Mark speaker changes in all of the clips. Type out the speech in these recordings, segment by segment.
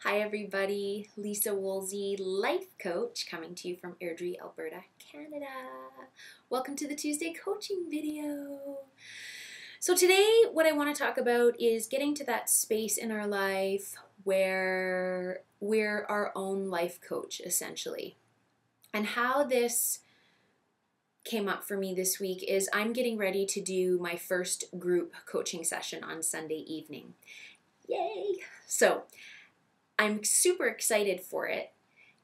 Speaker 1: Hi everybody, Leisa Woolsey, life coach, coming to you from Airdrie, Alberta, Canada. Welcome to the Tuesday coaching video. So today what I want to talk about is getting to that space in our life where we're our own life coach, essentially. And how this came up for me this week is I'm getting ready to do my first group coaching session on Sunday evening. Yay! So I'm super excited for it,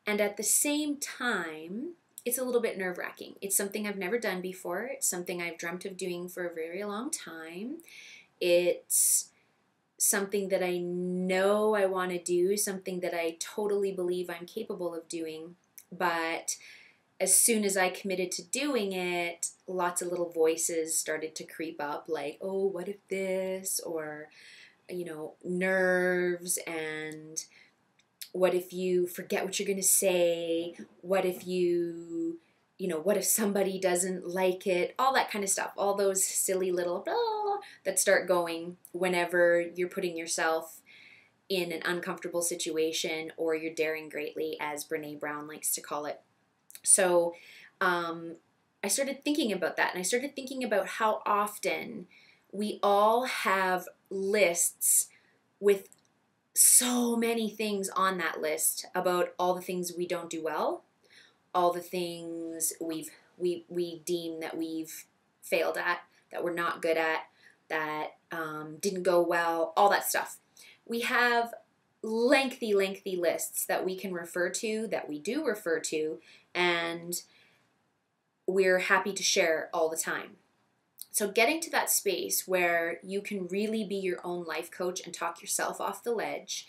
Speaker 1: and at the same time, it's a little bit nerve-wracking. It's something I've never done before. It's something I've dreamt of doing for a very long time. It's something that I know I want to do, something that I totally believe I'm capable of doing, but as soon as I committed to doing it, lots of little voices started to creep up, like, oh, what if this, or, nerves, and what if you forget what you're going to say? What if what if somebody doesn't like it? All that kind of stuff. All those silly little blah that start going whenever you're putting yourself in an uncomfortable situation or you're daring greatly, as Brene Brown likes to call it. So I started thinking about that, and I started thinking about how often we all have lists with so many things on that list about all the things we don't do well, all the things we deem that we've failed at, that we're not good at, that didn't go well, all that stuff. We have lengthy lists that we can refer to, that we do refer to, and we're happy to share all the time. So getting to that space where you can really be your own life coach and talk yourself off the ledge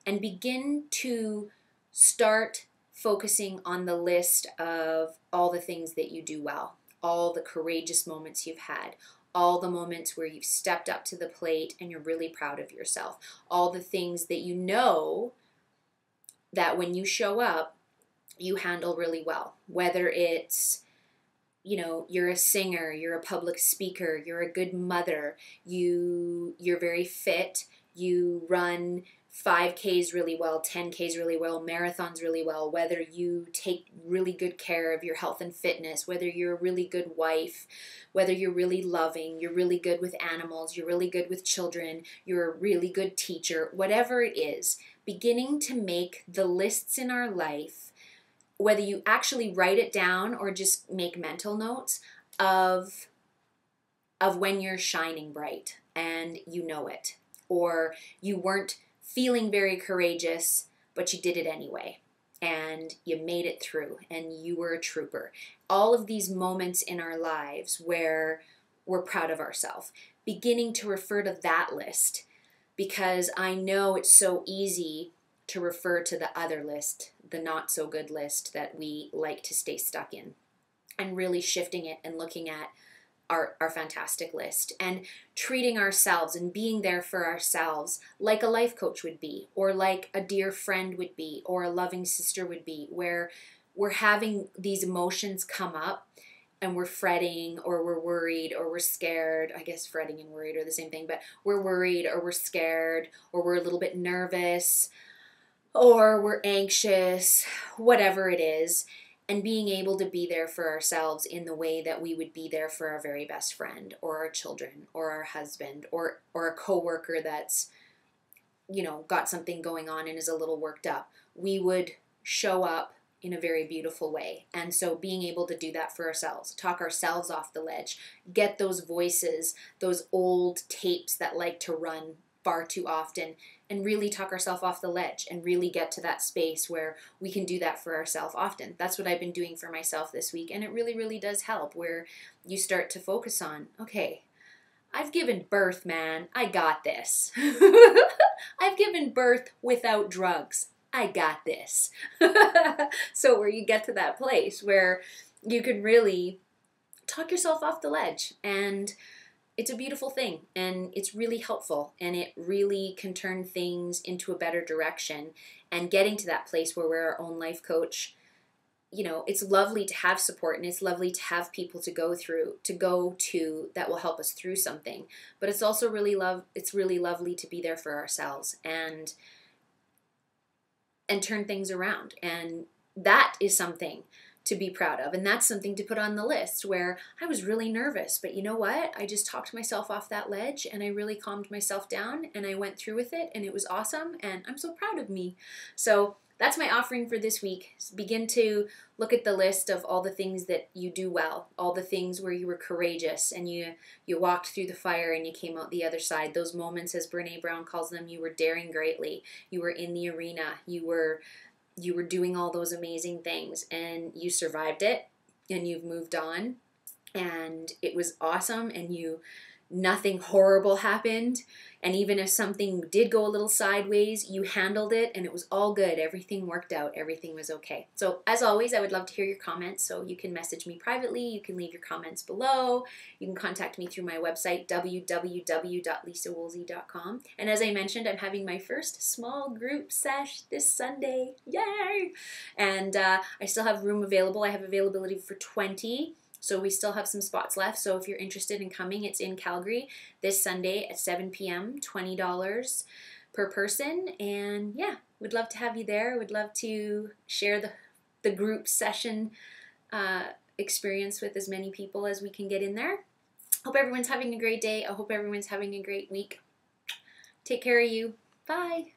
Speaker 1: and begin to start focusing on the list of all the things that you do well, all the courageous moments you've had, all the moments where you've stepped up to the plate and you're really proud of yourself, all the things that you know that when you show up, you handle really well, whether it's you're a singer, you're a public speaker, you're a good mother, you're very fit, you run 5Ks really well, 10Ks really well, marathons really well, whether you take really good care of your health and fitness, whether you're a really good wife, whether you're really loving, you're really good with animals, you're really good with children, you're a really good teacher, whatever it is, beginning to make the lists in our life, whether you actually write it down or just make mental notes of when you're shining bright and you know it, or you weren't feeling very courageous, but you did it anyway, and you made it through, and you were a trooper. All of these moments in our lives where we're proud of ourselves, beginning to refer to that list, because I know it's so easy to refer to the other list, the not so good list that we like to stay stuck in, and really shifting it and looking at our fantastic list and treating ourselves and being there for ourselves like a life coach would be, or like a dear friend would be, or a loving sister would be, where we're having these emotions come up and we're fretting or we're worried or we're scared. I guess fretting and worried are the same thing, but we're worried or we're scared or we're a little bit nervous or we're anxious, whatever it is, and being able to be there for ourselves in the way that we would be there for our very best friend or our children or our husband or a coworker that's, got something going on and is a little worked up. We would show up in a very beautiful way. And so being able to do that for ourselves, talk ourselves off the ledge, get those voices, those old tapes that like to run far too often, and really talk ourselves off the ledge and really get to that space where we can do that for ourselves often. That's what I've been doing for myself this week, and it really does help, where you start to focus on, okay, I've given birth, man. I got this. I've given birth without drugs. I got this. So where you get to that place where you can really talk yourself off the ledge, and it's a beautiful thing, and it's really helpful, and it really can turn things into a better direction. And getting to that place where we're our own life coach, it's lovely to have support, and it's lovely to have people to go to that will help us through something. But it's also really lovely to be there for ourselves. And and turn things around. And that is something to be proud of. And that's something to put on the list, where I was really nervous, but you know what? I just talked myself off that ledge and I really calmed myself down and I went through with it and it was awesome and I'm so proud of me. So that's my offering for this week. Begin to look at the list of all the things that you do well, all the things where you were courageous and you walked through the fire and you came out the other side. Those moments, as Brene Brown calls them, you were daring greatly. You were in the arena. You were doing all those amazing things and you survived it and you've moved on and it was awesome and nothing horrible happened. And even if something did go a little sideways, you handled it and it was all good. Everything worked out. Everything was okay. So as always, I would love to hear your comments. So you can message me privately. You can leave your comments below. You can contact me through my website, www.leisawoolsey.com. And as I mentioned, I'm having my first small group sesh this Sunday. Yay! And I still have room available. I have availability for 20. So we still have some spots left. So if you're interested in coming, it's in Calgary this Sunday at 7 p.m., $20 per person. And yeah, we'd love to have you there. We'd love to share the group session experience with as many people as we can get in there. Hope everyone's having a great day. I hope everyone's having a great week. Take care of you. Bye.